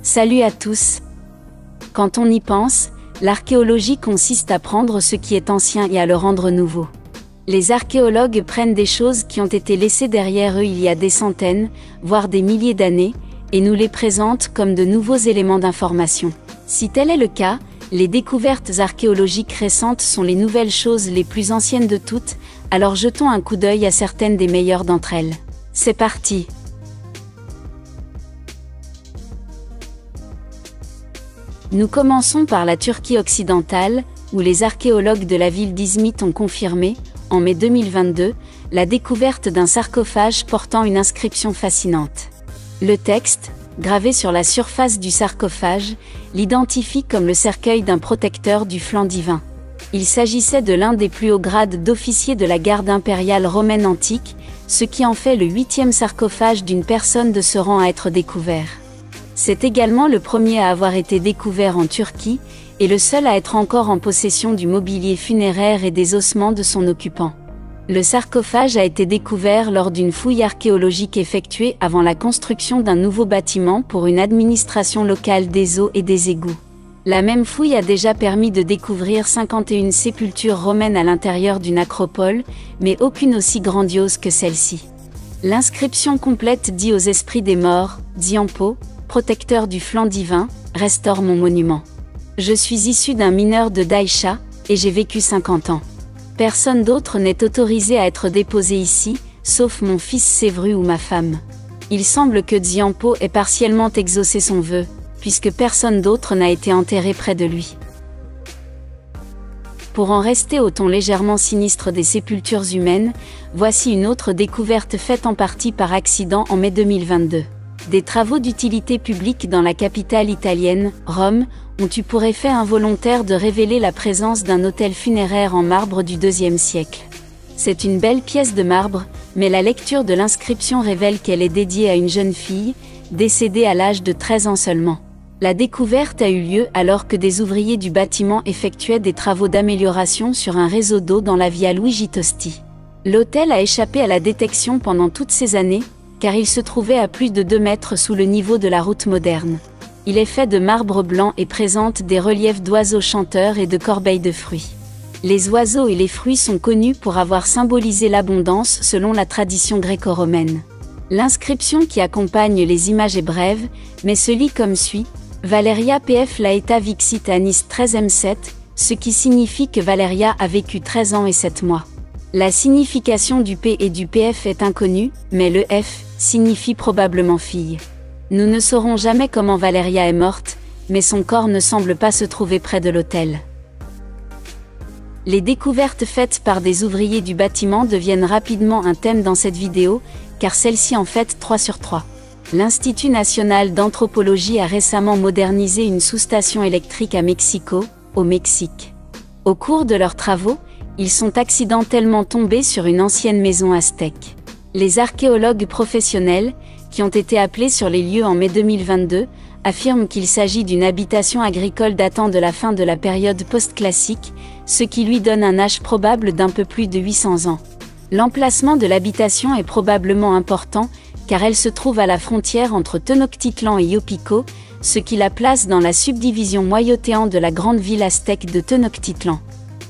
Salut à tous. Quand on y pense, l'archéologie consiste à prendre ce qui est ancien et à le rendre nouveau. Les archéologues prennent des choses qui ont été laissées derrière eux il y a des centaines, voire des milliers d'années, et nous les présentent comme de nouveaux éléments d'information. Si tel est le cas, les découvertes archéologiques récentes sont les nouvelles choses les plus anciennes de toutes, alors jetons un coup d'œil à certaines des meilleures d'entre elles. C'est parti! Nous commençons par la Turquie occidentale, où les archéologues de la ville d'Izmit ont confirmé, en mai 2022, la découverte d'un sarcophage portant une inscription fascinante. Le texte, gravé sur la surface du sarcophage, l'identifie comme le cercueil d'un protecteur du flanc divin. Il s'agissait de l'un des plus hauts grades d'officier de la garde impériale romaine antique, ce qui en fait le 8e sarcophage d'une personne de ce rang à être découvert. C'est également le premier à avoir été découvert en Turquie, et le seul à être encore en possession du mobilier funéraire et des ossements de son occupant. Le sarcophage a été découvert lors d'une fouille archéologique effectuée avant la construction d'un nouveau bâtiment pour une administration locale des eaux et des égouts. La même fouille a déjà permis de découvrir 51 sépultures romaines à l'intérieur d'une acropole, mais aucune aussi grandiose que celle-ci. L'inscription complète dit aux esprits des morts, Diampo, protecteur du flanc divin, restaure mon monument. Je suis issu d'un mineur de Daïcha, et j'ai vécu 50 ans. Personne d'autre n'est autorisé à être déposé ici, sauf mon fils Sévru ou ma femme. Il semble que Diampo ait partiellement exaucé son vœu, puisque personne d'autre n'a été enterré près de lui. Pour en rester au ton légèrement sinistre des sépultures humaines, voici une autre découverte faite en partie par accident en mai 2022. Des travaux d'utilité publique dans la capitale italienne, Rome, ont eu pour effet involontaire de révéler la présence d'un autel funéraire en marbre du IIe siècle. C'est une belle pièce de marbre, mais la lecture de l'inscription révèle qu'elle est dédiée à une jeune fille, décédée à l'âge de 13 ans seulement. La découverte a eu lieu alors que des ouvriers du bâtiment effectuaient des travaux d'amélioration sur un réseau d'eau dans la via Luigi Tosti. L'autel a échappé à la détection pendant toutes ces années, car il se trouvait à plus de 2 mètres sous le niveau de la route moderne. Il est fait de marbre blanc et présente des reliefs d'oiseaux chanteurs et de corbeilles de fruits. Les oiseaux et les fruits sont connus pour avoir symbolisé l'abondance selon la tradition gréco-romaine. L'inscription qui accompagne les images est brève, mais se lit comme suit: Valeria pf laeta vixit annis 13m7, ce qui signifie que Valeria a vécu 13 ans et 7 mois. La signification du P et du PF est inconnue, mais le F signifie probablement fille. Nous ne saurons jamais comment Valeria est morte, mais son corps ne semble pas se trouver près de l'autel. Les découvertes faites par des ouvriers du bâtiment deviennent rapidement un thème dans cette vidéo, car celle-ci en fait 3 sur 3. L'Institut national d'anthropologie a récemment modernisé une sous-station électrique à Mexico, au Mexique. Au cours de leurs travaux, ils sont accidentellement tombés sur une ancienne maison aztèque. Les archéologues professionnels, qui ont été appelés sur les lieux en mai 2022, affirment qu'il s'agit d'une habitation agricole datant de la fin de la période post-classique, ce qui lui donne un âge probable d'un peu plus de 800 ans. L'emplacement de l'habitation est probablement important, car elle se trouve à la frontière entre Tenochtitlan et Yopico, ce qui la place dans la subdivision Moyotéan de la grande ville aztèque de Tenochtitlan.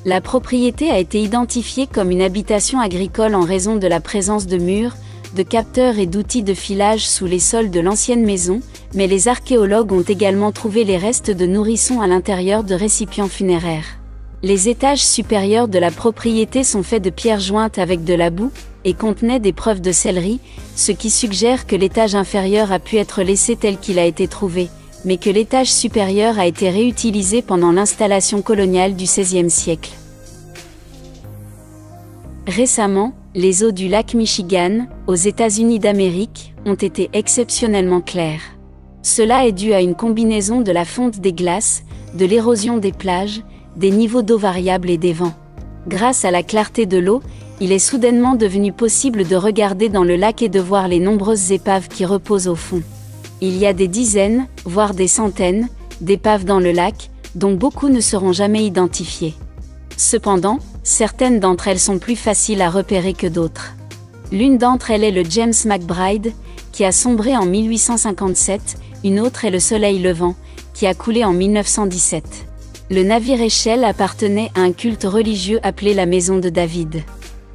La propriété a été identifiée comme une habitation agricole en raison de la présence de murs, de capteurs et d'outils de filage sous les sols de l'ancienne maison, mais les archéologues ont également trouvé les restes de nourrissons à l'intérieur de récipients funéraires. Les étages supérieurs de la propriété sont faits de pierres jointes avec de la boue, et contenaient des preuves de sellerie, ce qui suggère que l'étage inférieur a pu être laissé tel qu'il a été trouvé, mais que l'étage supérieur a été réutilisé pendant l'installation coloniale du XVIe siècle. Récemment, les eaux du lac Michigan, aux États-Unis d'Amérique, ont été exceptionnellement claires. Cela est dû à une combinaison de la fonte des glaces, de l'érosion des plages, des niveaux d'eau variables et des vents. Grâce à la clarté de l'eau, il est soudainement devenu possible de regarder dans le lac et de voir les nombreuses épaves qui reposent au fond. Il y a des dizaines, voire des centaines, d'épaves dans le lac, dont beaucoup ne seront jamais identifiées. Cependant, certaines d'entre elles sont plus faciles à repérer que d'autres. L'une d'entre elles est le James McBride, qui a sombré en 1857, une autre est le Soleil Levant, qui a coulé en 1917. Le navire Échelle appartenait à un culte religieux appelé la Maison de David.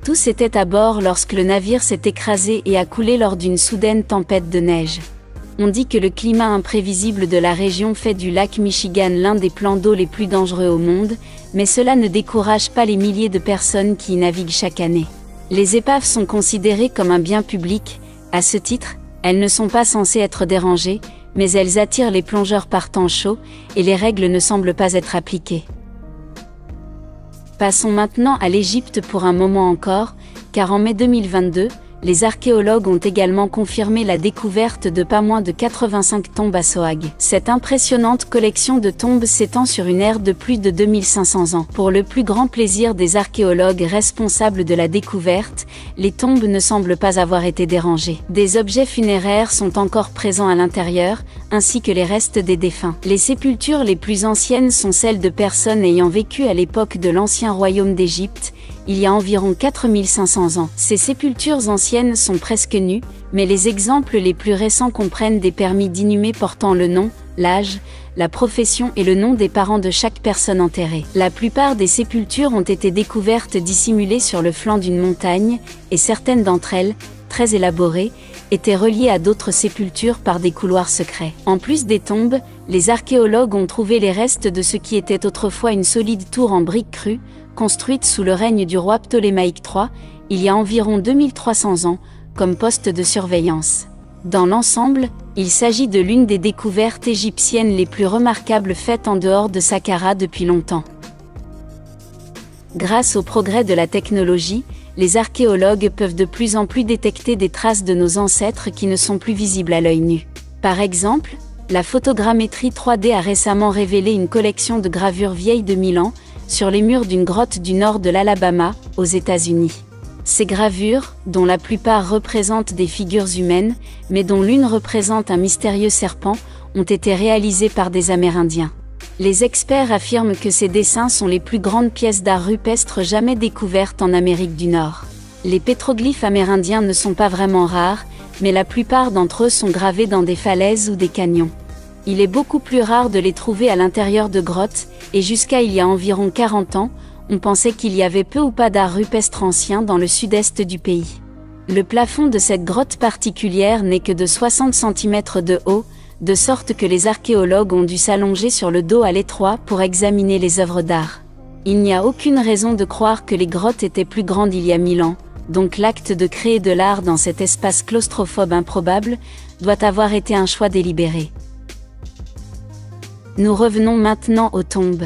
Tous étaient à bord lorsque le navire s'est écrasé et a coulé lors d'une soudaine tempête de neige. On dit que le climat imprévisible de la région fait du lac Michigan l'un des plans d'eau les plus dangereux au monde, mais cela ne décourage pas les milliers de personnes qui y naviguent chaque année. Les épaves sont considérées comme un bien public. À ce titre, elles ne sont pas censées être dérangées, mais elles attirent les plongeurs par temps chaud, et les règles ne semblent pas être appliquées. Passons maintenant à l'Égypte pour un moment encore, car en mai 2022, les archéologues ont également confirmé la découverte de pas moins de 85 tombes à Sohag. Cette impressionnante collection de tombes s'étend sur une ère de plus de 2500 ans. Pour le plus grand plaisir des archéologues responsables de la découverte, les tombes ne semblent pas avoir été dérangées. Des objets funéraires sont encore présents à l'intérieur, ainsi que les restes des défunts. Les sépultures les plus anciennes sont celles de personnes ayant vécu à l'époque de l'ancien royaume d'Égypte, il y a environ 4500 ans. Ces sépultures anciennes sont presque nues, mais les exemples les plus récents comprennent des permis d'inhumer portant le nom, l'âge, la profession et le nom des parents de chaque personne enterrée. La plupart des sépultures ont été découvertes dissimulées sur le flanc d'une montagne, et certaines d'entre elles, très élaborées, étaient reliées à d'autres sépultures par des couloirs secrets. En plus des tombes, les archéologues ont trouvé les restes de ce qui était autrefois une solide tour en briques crues, construite sous le règne du roi Ptolémaïque III, il y a environ 2300 ans, comme poste de surveillance. Dans l'ensemble, il s'agit de l'une des découvertes égyptiennes les plus remarquables faites en dehors de Saqqara depuis longtemps. Grâce au progrès de la technologie, les archéologues peuvent de plus en plus détecter des traces de nos ancêtres qui ne sont plus visibles à l'œil nu. Par exemple, la photogrammétrie 3D a récemment révélé une collection de gravures vieilles de 1000 ans, sur les murs d'une grotte du nord de l'Alabama, aux États-Unis. Ces gravures, dont la plupart représentent des figures humaines, mais dont l'une représente un mystérieux serpent, ont été réalisées par des Amérindiens. Les experts affirment que ces dessins sont les plus grandes pièces d'art rupestre jamais découvertes en Amérique du Nord. Les pétroglyphes amérindiens ne sont pas vraiment rares, mais la plupart d'entre eux sont gravés dans des falaises ou des canyons. Il est beaucoup plus rare de les trouver à l'intérieur de grottes, et jusqu'à il y a environ 40 ans, on pensait qu'il y avait peu ou pas d'art rupestre ancien dans le sud-est du pays. Le plafond de cette grotte particulière n'est que de 60 cm de haut, de sorte que les archéologues ont dû s'allonger sur le dos à l'étroit pour examiner les œuvres d'art. Il n'y a aucune raison de croire que les grottes étaient plus grandes il y a 1000 ans, donc l'acte de créer de l'art dans cet espace claustrophobe improbable doit avoir été un choix délibéré. Nous revenons maintenant aux tombes.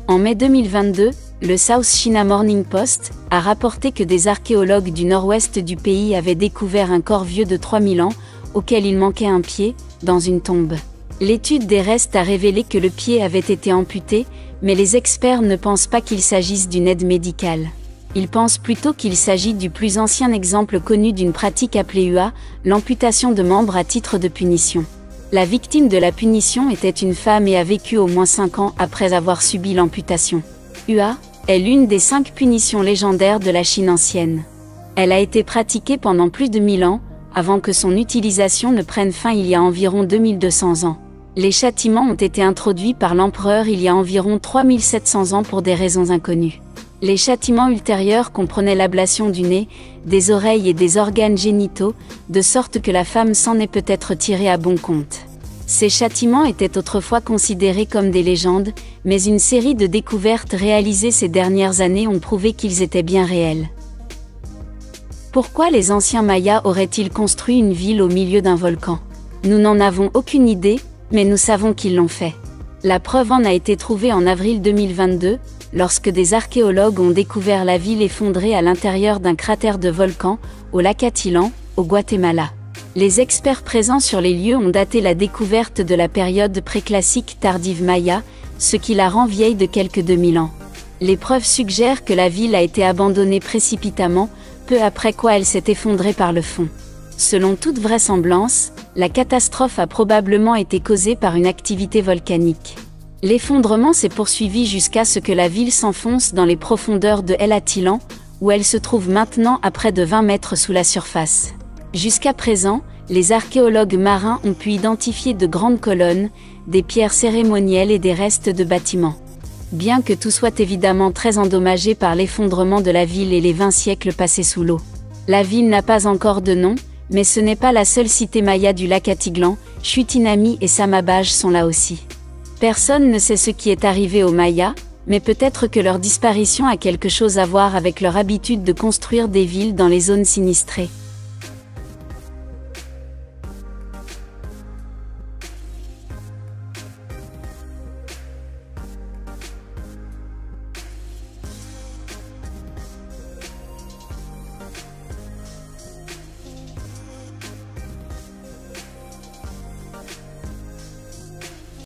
En mai 2022, le South China Morning Post a rapporté que des archéologues du nord-ouest du pays avaient découvert un corps vieux de 3000 ans, auquel il manquait un pied, dans une tombe. L'étude des restes a révélé que le pied avait été amputé, mais les experts ne pensent pas qu'il s'agisse d'une aide médicale. Ils pensent plutôt qu'il s'agit du plus ancien exemple connu d'une pratique appelée UA, l'amputation de membres à titre de punition. La victime de la punition était une femme et a vécu au moins 5 ans après avoir subi l'amputation. UA est l'une des 5 punitions légendaires de la Chine ancienne. Elle a été pratiquée pendant plus de 1000 ans, avant que son utilisation ne prenne fin il y a environ 2200 ans. Les châtiments ont été introduits par l'empereur il y a environ 3700 ans pour des raisons inconnues. Les châtiments ultérieurs comprenaient l'ablation du nez, des oreilles et des organes génitaux, de sorte que la femme s'en est peut-être tirée à bon compte. Ces châtiments étaient autrefois considérés comme des légendes, mais une série de découvertes réalisées ces dernières années ont prouvé qu'ils étaient bien réels. Pourquoi les anciens Mayas auraient-ils construit une ville au milieu d'un volcan? Nous n'en avons aucune idée, mais nous savons qu'ils l'ont fait. La preuve en a été trouvée en avril 2022, lorsque des archéologues ont découvert la ville effondrée à l'intérieur d'un cratère de volcan, au lac Atilan, au Guatemala. Les experts présents sur les lieux ont daté la découverte de la période préclassique tardive maya, ce qui la rend vieille de quelques 2000 ans. Les preuves suggèrent que la ville a été abandonnée précipitamment, peu après quoi elle s'est effondrée par le fond. Selon toute vraisemblance, la catastrophe a probablement été causée par une activité volcanique. L'effondrement s'est poursuivi jusqu'à ce que la ville s'enfonce dans les profondeurs de El Atilan, où elle se trouve maintenant à près de 20 mètres sous la surface. Jusqu'à présent, Les archéologues marins ont pu identifier de grandes colonnes, des pierres cérémonielles et des restes de bâtiments. Bien que tout soit évidemment très endommagé par l'effondrement de la ville et les 20 siècles passés sous l'eau. La ville n'a pas encore de nom, mais ce n'est pas la seule cité maya du lac Atitlan, Chutinami et Samabaj sont là aussi. Personne ne sait ce qui est arrivé aux Mayas, mais peut-être que leur disparition a quelque chose à voir avec leur habitude de construire des villes dans les zones sinistrées.